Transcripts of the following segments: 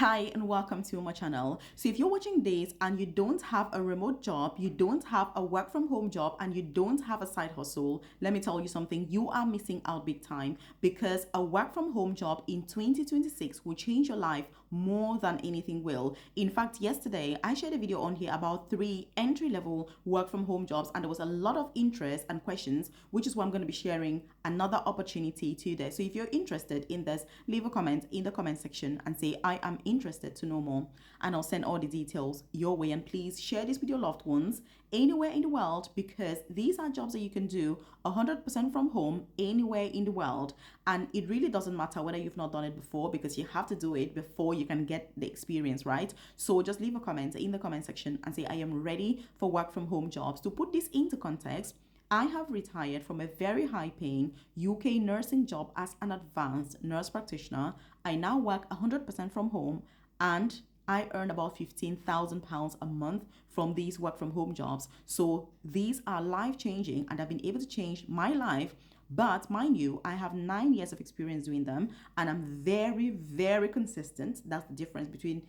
Hi and welcome to my channel. So if you're watching this and you don't have a remote job, you don't have a work from home job, and you don't have a side hustle, let me tell you something, you are missing out big time, because a work from home job in 2026 will change your life more than anything will. In fact, yesterday I shared a video on here about 3 entry-level work from home jobs, and there was a lot of interest and questions, which is why I'm going to be sharing another opportunity today. So if you're interested in this, leave a comment in the comment section and say I am interested to know more, and I'll send all the details your way. And please share this with your loved ones anywhere in the world, because these are jobs that you can do 100% from home anywhere in the world. And it really doesn't matter whether you've not done it before, because you have to do it before you can get the experience, right? So just leave a comment in the comment section and say I am ready for work from home jobs. To put this into context, I have retired from a very high paying UK nursing job as an advanced nurse practitioner. I now work 100% from home, and I earn about £15,000 a month from these work from home jobs. So these are life changing, and I've been able to change my life. But mind you, I have 9 years of experience doing them, and I'm very, very consistent. That's the difference between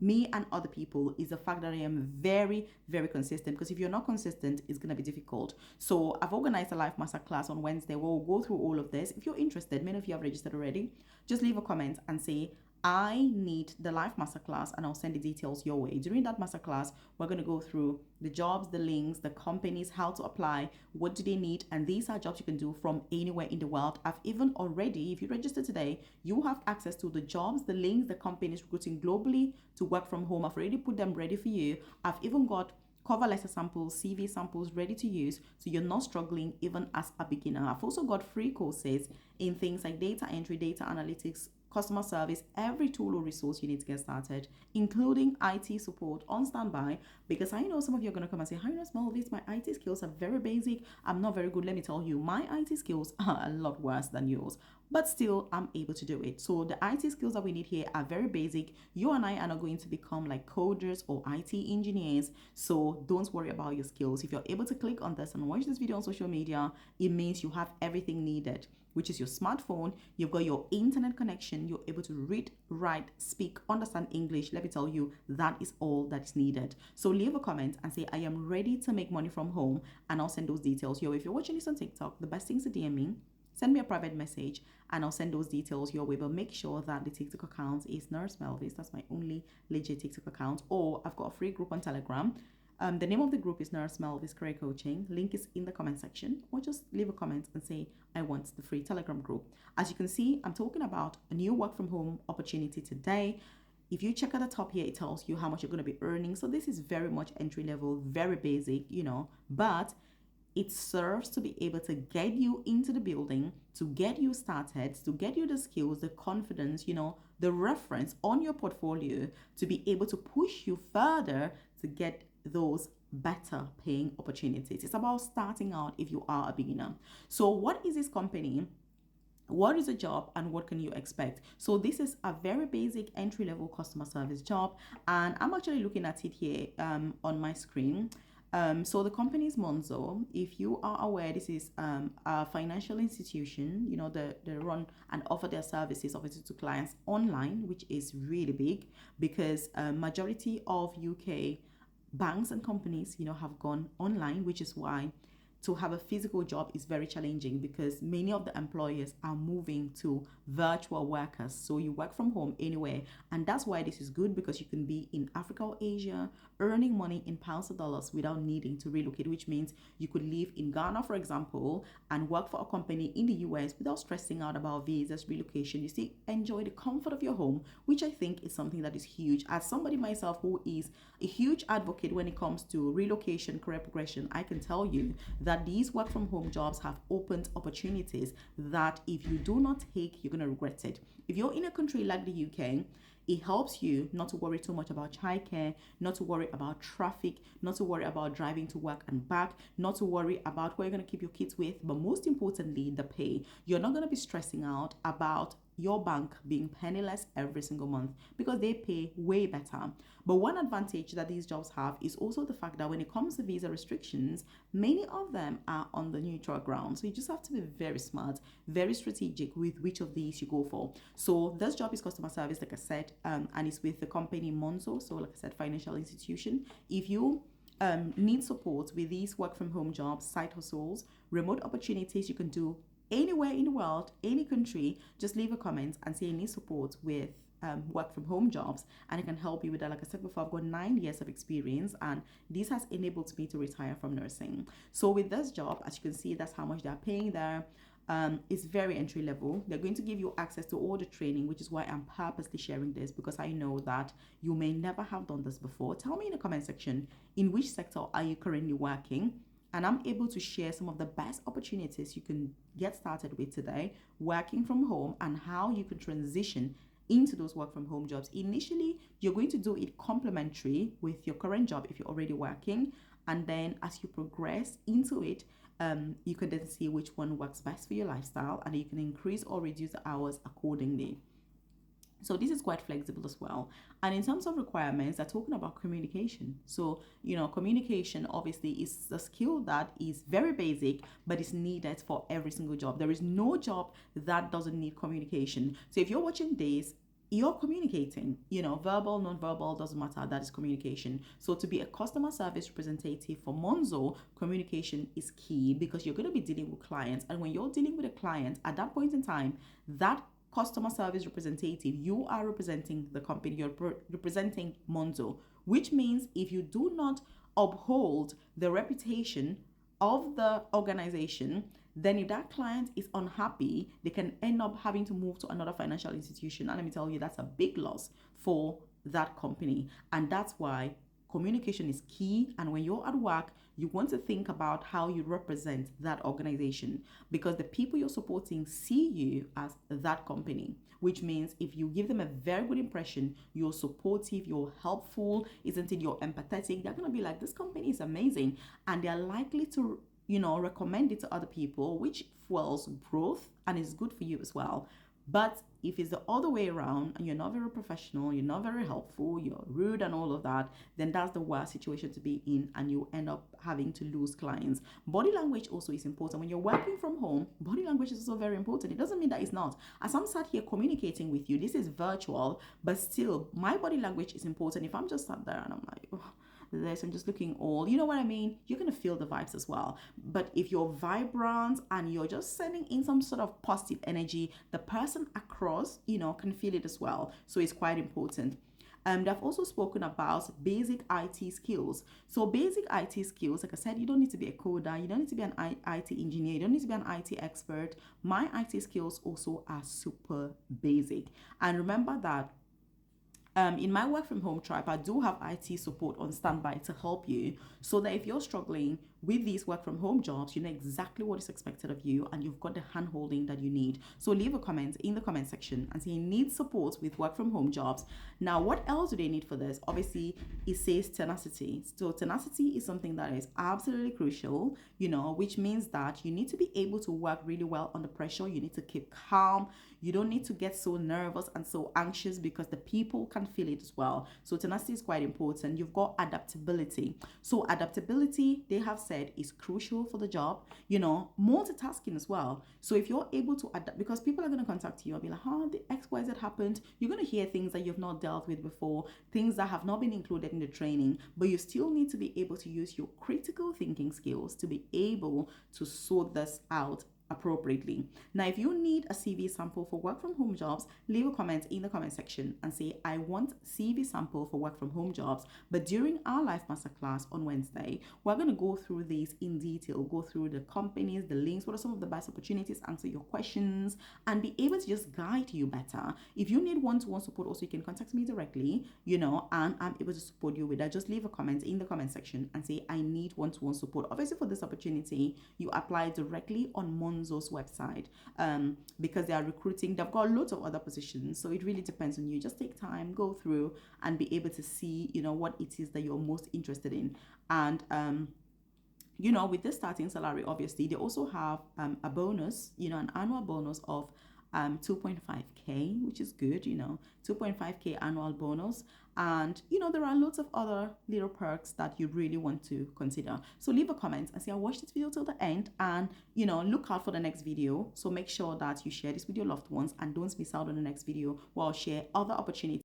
me and other people, is the fact that I am very, very consistent. Because if you're not consistent, it's going to be difficult. So I've organized a live masterclass on Wednesday where we'll go through all of this. If you're interested, many of you have registered already, just leave a comment and say I need the live masterclass, and I'll send the details your way. During that masterclass, we're going to go through the jobs, the links, the companies, how to apply, what do they need, and these are jobs you can do from anywhere in the world. I've even already, if you register today, you have access to the jobs, the links, the companies recruiting globally to work from home. I've already put them ready for you. I've even got cover letter samples, CV samples ready to use, so you're not struggling even as a beginner. I've also got free courses in things like data entry, data analytics, customer service, every tool or resource you need to get started, including IT support on standby. Because I know some of you are going to come and say, "How you smell this? My IT skills are very basic. I'm not very good." Let me tell you, my IT skills are a lot worse than yours, but still I'm able to do it. So the IT skills that we need here are very basic. You and I are not going to become like coders or IT engineers, so don't worry about your skills. If you're able to click on this and watch this video on social media, it means you have everything needed, which is your smartphone, you've got your internet connection, you're able to read, write, speak, understand English. Let me tell you, that is all that is needed. So leave a comment and say I am ready to make money from home, and I'll send those details. If you're watching this on TikTok, the best thing is to DM me, send me a private message, and I'll send those details your way. But make sure that the TikTok account is Nurse Melvis. That's my only legit TikTok account. Or I've got a free group on Telegram. The name of the group is Nurse Melvis Career Coaching. Link is in the comment section, or just leave a comment and say I want the free Telegram group. As you can see, I'm talking about a new work from home opportunity today. If you check at the top here, it tells you how much you're going to be earning. So this is very much entry level, very basic, but it serves to be able to get you into the building, to get you started, to get you the skills, the confidence, the reference on your portfolio, to be able to push you further to get those better paying opportunities. It's about starting out if you are a beginner. So what is this company? What is a job, and what can you expect? So this is a very basic entry-level customer service job, and I'm actually looking at it here on my screen. So the company is Monzo. If you are aware, this is a financial institution. They run and offer their services obviously to clients online, which is really big, because majority of UK banks and companies have gone online, which is why to have a physical job is very challenging, because many of the employers are moving to virtual workers. So you work from home anywhere, and that's why this is good, because you can be in Africa or Asia earning money in pounds or dollars without needing to relocate, which means you could live in Ghana, for example, and work for a company in the US without stressing out about visas, relocation. You still enjoy the comfort of your home, which I think is something that is huge. As somebody myself who is a huge advocate when it comes to relocation, career progression, I can tell you that these work from home jobs have opened opportunities that if you do not take, you're going to regret it. If you're in a country like the UK, it helps you not to worry too much about childcare, not to worry about traffic, not to worry about driving to work and back, not to worry about where you're going to keep your kids with, but most importantly, the pay. You're not going to be stressing out about your bank being penniless every single month because they pay way better. But one advantage that these jobs have is also the fact that when it comes to visa restrictions, many of them are on the neutral ground. So you just have to be very smart, very strategic with which of these you go for. So this job is customer service, like I said, and it's with the company Monzo. So like I said, financial institution. If you need support with these work from home jobs, side hustles, remote opportunities you can do anywhere in the world, any country, just leave a comment and say you need support with work from home jobs, and it can help you with that. Like I said before, I've got 9 years of experience, and this has enabled me to retire from nursing. So with this job, as you can see, that's how much they're paying there. It's very entry level. They're going to give you access to all the training, which is why I'm purposely sharing this, because I know that you may never have done this before. Tell me in the comment section, in which sector are you currently working? And I'm able to share some of the best opportunities you can get started with today, working from home, and how you can transition into those work from home jobs. Initially, you're going to do it complementary with your current job if you're already working. And then as you progress into it, you can then see which one works best for your lifestyle, and you can increase or reduce the hours accordingly. So this is quite flexible as well. And in terms of requirements, they're talking about communication. So, communication obviously is a skill that is very basic, but is needed for every single job. There is no job that doesn't need communication. So if you're watching this, you're communicating, verbal, non-verbal, doesn't matter, that is communication. So to be a customer service representative for Monzo, communication is key, because you're going to be dealing with clients. And when you're dealing with a client, at that point in time, that customer service representative, you are representing the company, you're representing Monzo, which means if you do not uphold the reputation of the organization, then if that client is unhappy, they can end up having to move to another financial institution. And let me tell you, that's a big loss for that company. And that's why communication is key. And when you're at work, you want to think about how you represent that organization, because the people you're supporting see you as that company, which means if you give them a very good impression, you're supportive, you're helpful, isn't it, you're empathetic, they're going to be like, this company is amazing. And they're likely to recommend it to other people, which fuels growth and is good for you as well. But if it's the other way around and you're not very professional, you're not very helpful, you're rude and all of that, then that's the worst situation to be in, and you end up having to lose clients. Body language also is important. When you're working from home, body language is also very important. It doesn't mean that it's not. As I'm sat here communicating with you, this is virtual, but still my body language is important. If I'm just sat there and I'm like, oh, this and just looking old, you know what I mean, you're going to feel the vibes as well. But if you're vibrant and you're just sending in some sort of positive energy, the person across can feel it as well. So it's quite important. They've also spoken about basic IT skills. So basic IT skills, like I said, you don't need to be a coder, you don't need to be an IT engineer, you don't need to be an IT expert. My IT skills also are super basic. And remember that in my work from home tribe, I do have IT support on standby to help you, so that if you're struggling with these work from home jobs, you know exactly what is expected of you and you've got the hand holding that you need. So leave a comment in the comment section and say you need support with work from home jobs. Now, what else do they need for this? Obviously, it says tenacity. So tenacity is something that is absolutely crucial, which means that you need to be able to work really well under pressure. You need to keep calm. You don't need to get so nervous and so anxious, because the people can feel it as well. So tenacity is quite important. You've got adaptability. So adaptability, they have said, is crucial for the job. Multitasking as well. So if you're able to adapt, because people are going to contact you and be like, the XYZ happened. You're going to hear things that you've not dealt with before, things that have not been included in the training, but you still need to be able to use your critical thinking skills to be able to sort this out appropriately. Now, if you need a CV sample for work from home jobs, leave a comment in the comment section and say, I want CV sample for work from home jobs. But during our live masterclass on Wednesday, we're going to go through these in detail, go through the companies, the links, what are some of the best opportunities, answer your questions, and be able to just guide you better. If you need one-to-one support, also you can contact me directly, and I'm able to support you with that. Just leave a comment in the comment section and say, I need one-to-one support. Obviously, for this opportunity, you apply directly on Monzo's website, because they are recruiting. They've got lots of other positions, so it really depends on you. Just take time, go through, and be able to see what it is that you're most interested in. And with this starting salary, obviously they also have a bonus, an annual bonus of 2.5k, which is good, 2.5k annual bonus. And there are lots of other little perks that you really want to consider. So leave a comment and say I watched this video till the end, and look out for the next video. So make sure that you share this with your loved ones, and don't miss out on the next video where I'll share other opportunities